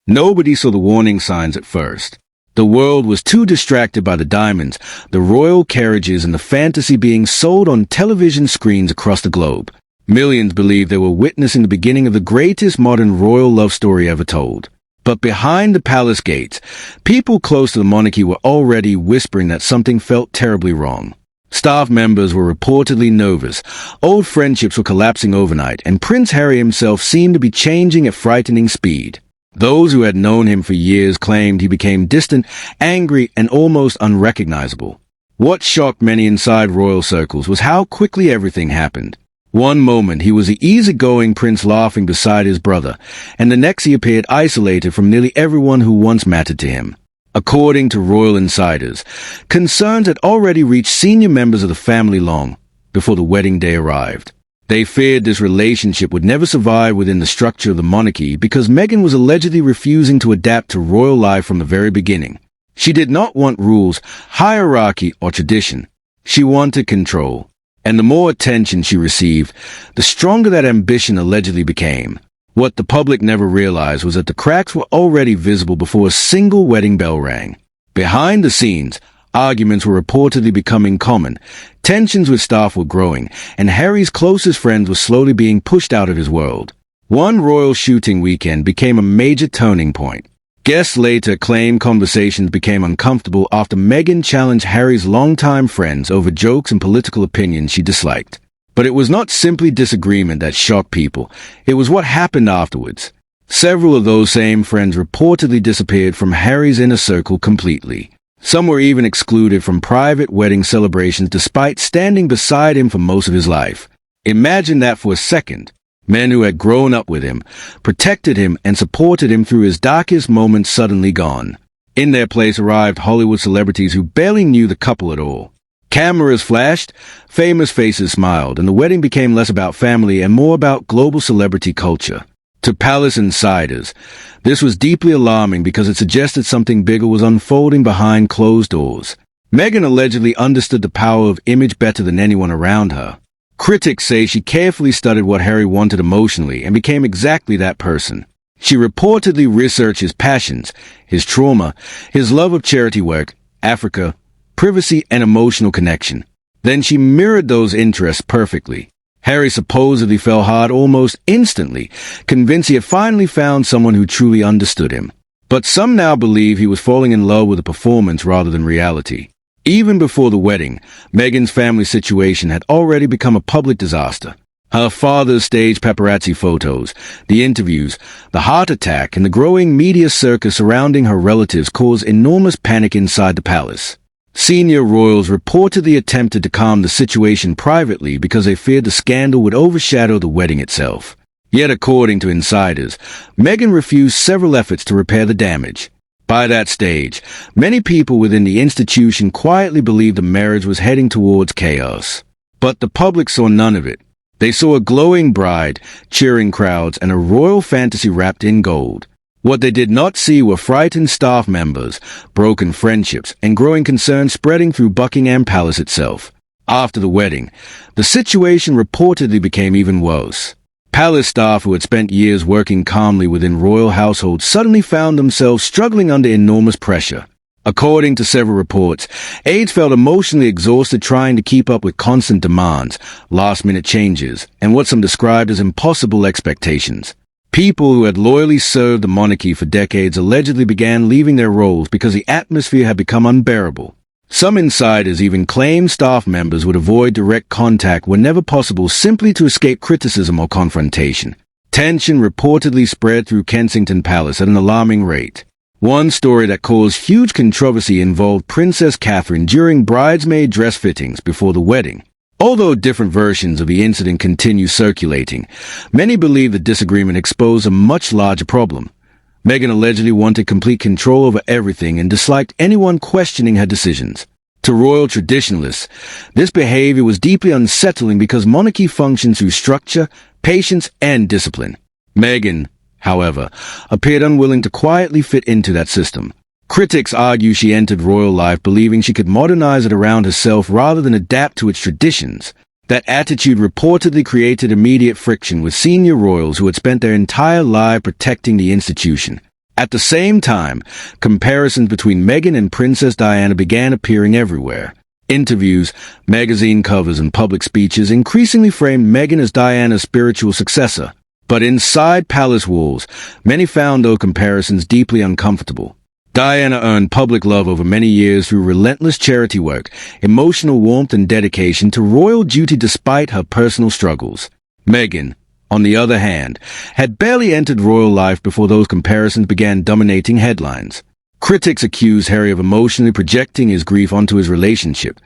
Nobody saw the warning signs at first. The world was too distracted by the diamonds, the royal carriages, and the fantasy being sold on television screens across the globe. Millions believed they were witnessing the beginning of the greatest modern royal love story ever told. But behind the palace gates, people close to the monarchy were already whispering that something felt terribly wrong. Staff members were reportedly nervous, old friendships were collapsing overnight, and Prince Harry himself seemed to be changing at frightening speed. Those who had known him for years claimed he became distant, angry, and almost unrecognizable. What shocked many inside royal circles was how quickly everything happened. One moment he was the easygoing prince laughing beside his brother, and the next he appeared isolated from nearly everyone who once mattered to him. According to royal insiders, concerns had already reached senior members of the family long before the wedding day arrived. They feared this relationship would never survive within the structure of the monarchy because Meghan was allegedly refusing to adapt to royal life from the very beginning. She did not want rules, hierarchy, or tradition. She wanted control. And the more attention she received, the stronger that ambition allegedly became. What the public never realized was that the cracks were already visible before a single wedding bell rang. Behind the scenes, arguments were reportedly becoming common, tensions with staff were growing, and Harry's closest friends were slowly being pushed out of his world. One royal shooting weekend became a major turning point. Guests later claimed conversations became uncomfortable after Meghan challenged Harry's longtime friends over jokes and political opinions she disliked. But it was not simply disagreement that shocked people, it was what happened afterwards. Several of those same friends reportedly disappeared from Harry's inner circle completely. Some were even excluded from private wedding celebrations despite standing beside him for most of his life. Imagine that for a second. Men who had grown up with him, protected him, and supported him through his darkest moments suddenly gone. In their place arrived Hollywood celebrities who barely knew the couple at all. Cameras flashed, famous faces smiled, and the wedding became less about family and more about global celebrity culture. To palace insiders, this was deeply alarming because it suggested something bigger was unfolding behind closed doors. Meghan allegedly understood the power of image better than anyone around her. Critics say she carefully studied what Harry wanted emotionally and became exactly that person. She reportedly researched his passions, his trauma, his love of charity work, Africa, privacy, and emotional connection. Then she mirrored those interests perfectly. Harry supposedly fell hard almost instantly, convinced he had finally found someone who truly understood him. But some now believe he was falling in love with a performance rather than reality. Even before the wedding, Meghan's family situation had already become a public disaster. Her father's staged paparazzi photos, the interviews, the heart attack, and the growing media circus surrounding her relatives caused enormous panic inside the palace. Senior royals reportedly attempted to calm the situation privately because they feared the scandal would overshadow the wedding itself. Yet according to insiders, Meghan refused several efforts to repair the damage. By that stage, many people within the institution quietly believed the marriage was heading towards chaos. But the public saw none of it. They saw a glowing bride, cheering crowds, and a royal fantasy wrapped in gold. What they did not see were frightened staff members, broken friendships, and growing concerns spreading through Buckingham Palace itself. After the wedding, the situation reportedly became even worse. Palace staff who had spent years working calmly within royal households suddenly found themselves struggling under enormous pressure. According to several reports, aides felt emotionally exhausted trying to keep up with constant demands, last-minute changes, and what some described as impossible expectations. People who had loyally served the monarchy for decades allegedly began leaving their roles because the atmosphere had become unbearable. Some insiders even claimed staff members would avoid direct contact whenever possible simply to escape criticism or confrontation. Tension reportedly spread through Kensington Palace at an alarming rate. One story that caused huge controversy involved Princess Catherine during bridesmaid dress fittings before the wedding. Although different versions of the incident continue circulating, many believe the disagreement exposed a much larger problem. Meghan allegedly wanted complete control over everything and disliked anyone questioning her decisions. To royal traditionalists, this behavior was deeply unsettling because monarchy functions through structure, patience, and discipline. Meghan, however, appeared unwilling to quietly fit into that system. Critics argue she entered royal life believing she could modernize it around herself rather than adapt to its traditions. That attitude reportedly created immediate friction with senior royals who had spent their entire life protecting the institution. At the same time, comparisons between Meghan and Princess Diana began appearing everywhere. Interviews, magazine covers, and public speeches increasingly framed Meghan as Diana's spiritual successor. But inside palace walls, many found those comparisons deeply uncomfortable. Diana earned public love over many years through relentless charity work, emotional warmth, and dedication to royal duty despite her personal struggles. Meghan, on the other hand, had barely entered royal life before those comparisons began dominating headlines. Critics accused Harry of emotionally projecting his grief onto his relationship,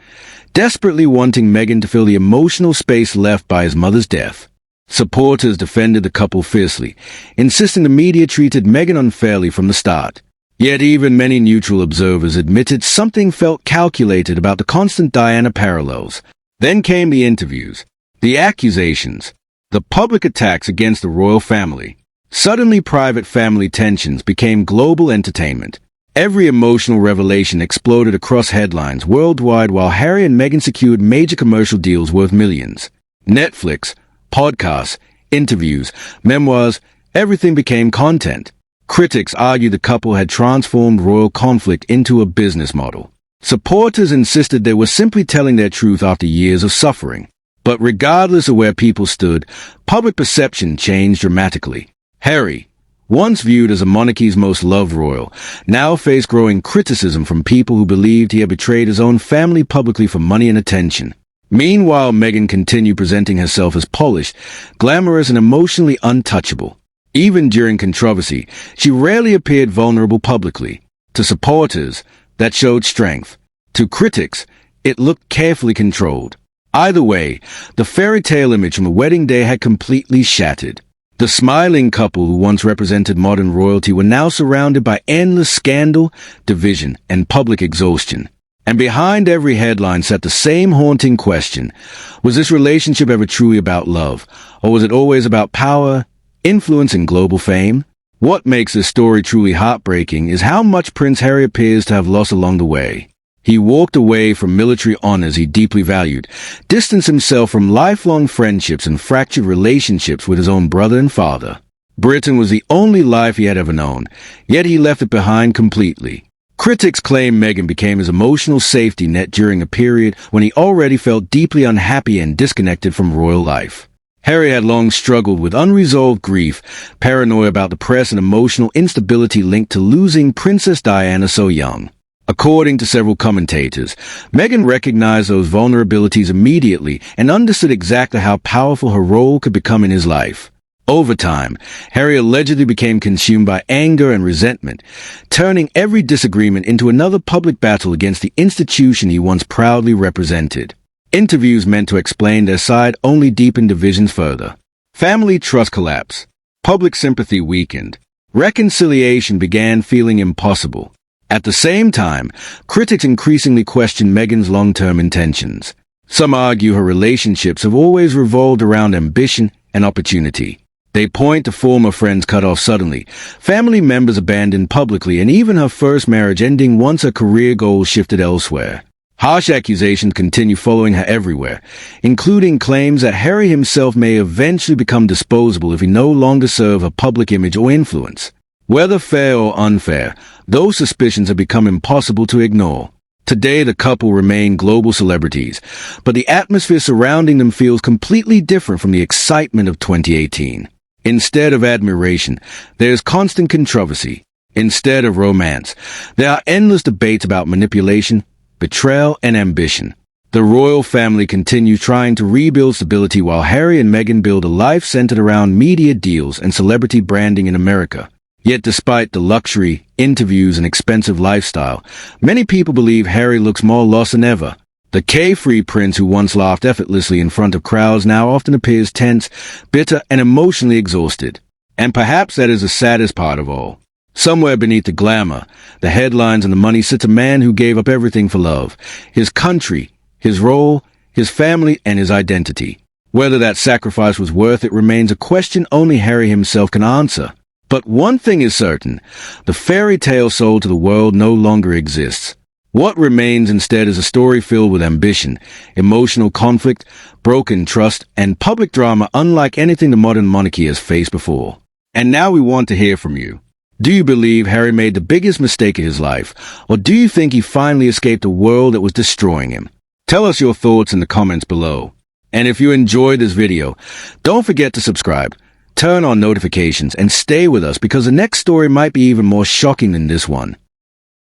desperately wanting Meghan to fill the emotional space left by his mother's death. Supporters defended the couple fiercely, insisting the media treated Meghan unfairly from the start. Yet even many neutral observers admitted something felt calculated about the constant Diana parallels. Then came the interviews, the accusations, the public attacks against the royal family. Suddenly, private family tensions became global entertainment. Every emotional revelation exploded across headlines worldwide while Harry and Meghan secured major commercial deals worth millions. Netflix, podcasts, interviews, memoirs, everything became content. Critics argued the couple had transformed royal conflict into a business model. Supporters insisted they were simply telling their truth after years of suffering. But regardless of where people stood, public perception changed dramatically. Harry, once viewed as a monarchy's most loved royal, now faced growing criticism from people who believed he had betrayed his own family publicly for money and attention. Meanwhile, Meghan continued presenting herself as polished, glamorous, and emotionally untouchable. Even during controversy, she rarely appeared vulnerable publicly. To supporters, that showed strength. To critics, it looked carefully controlled. Either way, the fairy tale image from the wedding day had completely shattered. The smiling couple who once represented modern royalty were now surrounded by endless scandal, division, and public exhaustion. And behind every headline sat the same haunting question: was this relationship ever truly about love, or was it always about power, influence, and global fame? What makes this story truly heartbreaking is how much Prince Harry appears to have lost along the way. He walked away from military honors he deeply valued, distanced himself from lifelong friendships, and fractured relationships with his own brother and father. Britain was the only life he had ever known, yet he left it behind completely. Critics claim Meghan became his emotional safety net during a period when he already felt deeply unhappy and disconnected from royal life. Harry had long struggled with unresolved grief, paranoia about the press, and emotional instability linked to losing Princess Diana so young. According to several commentators, Meghan recognized those vulnerabilities immediately and understood exactly how powerful her role could become in his life. Over time, Harry allegedly became consumed by anger and resentment, turning every disagreement into another public battle against the institution he once proudly represented. Interviews meant to explain their side only deepened divisions further. Family trust collapsed. Public sympathy weakened. Reconciliation began feeling impossible. At the same time, critics increasingly questioned Meghan's long-term intentions. Some argue her relationships have always revolved around ambition and opportunity. They point to former friends cut off suddenly, family members abandoned publicly, and even her first marriage ending once her career goals shifted elsewhere. Harsh accusations continue following her everywhere, including claims that Harry himself may eventually become disposable if he no longer serves a public image or influence. Whether fair or unfair, those suspicions have become impossible to ignore. Today, the couple remain global celebrities, but the atmosphere surrounding them feels completely different from the excitement of 2018. Instead of admiration, there's constant controversy. Instead of romance, there are endless debates about manipulation, betrayal, and ambition. The royal family continues trying to rebuild stability while Harry and Meghan build a life centered around media deals and celebrity branding in America. Yet despite the luxury, interviews, and expensive lifestyle, many people believe Harry looks more lost than ever. The carefree prince who once laughed effortlessly in front of crowds now often appears tense, bitter, and emotionally exhausted. And perhaps that is the saddest part of all. Somewhere beneath the glamour, the headlines, and the money sits a man who gave up everything for love, his country, his role, his family, and his identity. Whether that sacrifice was worth it remains a question only Harry himself can answer. But one thing is certain, the fairy tale sold to the world no longer exists. What remains instead is a story filled with ambition, emotional conflict, broken trust, and public drama unlike anything the modern monarchy has faced before. And now we want to hear from you. Do you believe Harry made the biggest mistake of his life, or do you think he finally escaped a world that was destroying him? Tell us your thoughts in the comments below. And if you enjoyed this video, don't forget to subscribe, turn on notifications, and stay with us because the next story might be even more shocking than this one.